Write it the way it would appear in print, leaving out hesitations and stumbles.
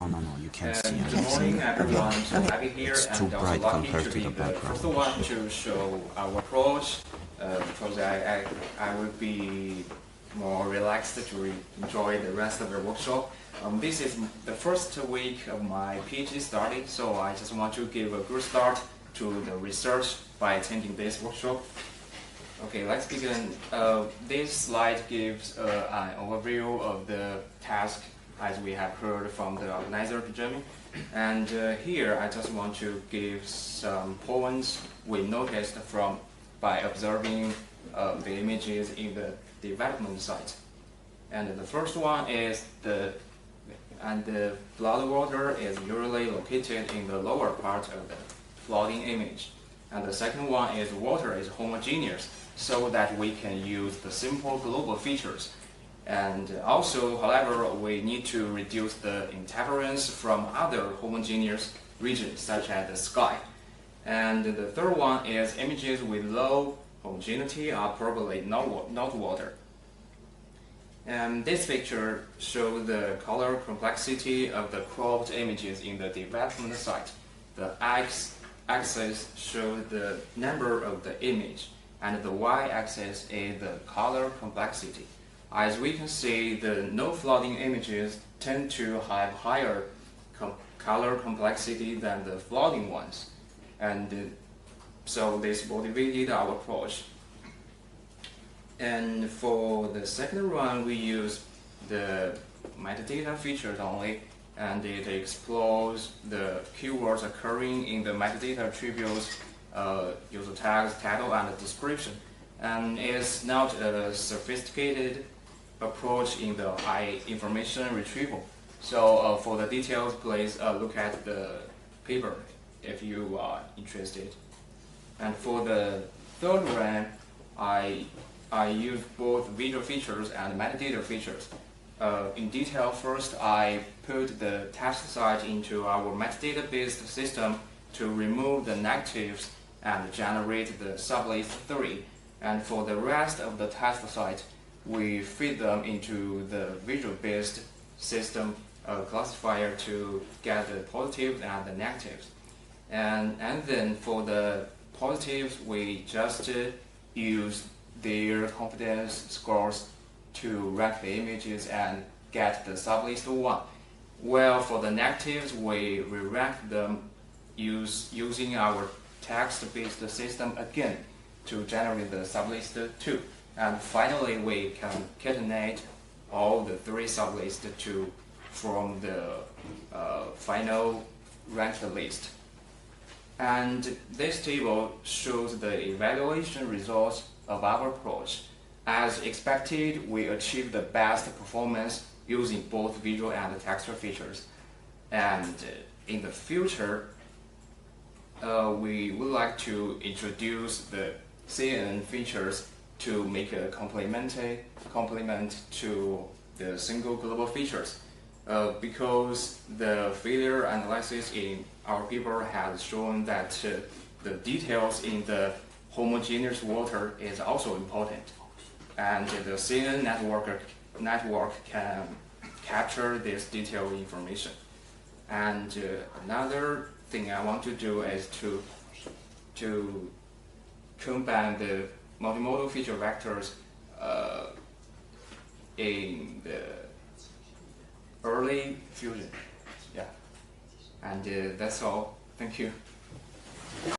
No, you can't see Good anything. morning, everyone. So happy here, It's too and also bright lucky compared to to be the the first background. one to show our approach, because I will be more relaxed to enjoy the rest of the workshop. This is the first week of my PhD study, so I just want to give a good start to the research by attending this workshop. Okay, let's begin. This slide gives an overview of the task as we have heard from the organizer, Zhengyu. And here I just want to give some points we noticed by observing the images in the development site. And the first one is the flood water is usually located in the lower part of the flooding image. And the second one is water is homogeneous, so that we can use the simple global features. And also, however, we need to reduce the interference from other homogeneous regions, such as the sky. And the third one is images with low homogeneity are probably not water. And this picture shows the color complexity of the cropped images in the development site. The x-axis shows the number of the image, and the y-axis is the color complexity. As we can see, the no flooding images tend to have higher color complexity than the flooding ones, and so this motivated our approach. And for the second one, we use the metadata features only, and it explores the keywords occurring in the metadata attributes, user tags, title, and description, and is not a sophisticated approach in the high information retrieval. So for the details, please look at the paper if you are interested. And for the third one, I use both visual features and metadata features. In detail, first I put the task site into our metadata-based system to remove the negatives and generate the sublist 3. And for the rest of the task site, we feed them into the visual-based system classifier to get the positives and the negatives. And then for the positives, we just use their confidence scores to rank the images and get the sublist 1. Well, for the negatives, we re-rank them using our text-based system again to generate the sublist 2. And finally, we can concatenate all the 3 sublists to form the final ranked list. And this table shows the evaluation results of our approach. As expected, we achieved the best performance using both visual and textual features. And in the future, we would like to introduce the CNN features to make a complement to the single global features, because the failure analysis in our paper has shown that the details in the homogeneous water is also important, and the CNN network can capture this detailed information. And another thing I want to do is to combine the multimodal feature vectors in the early fusion. Yeah, and that's all. Thank you.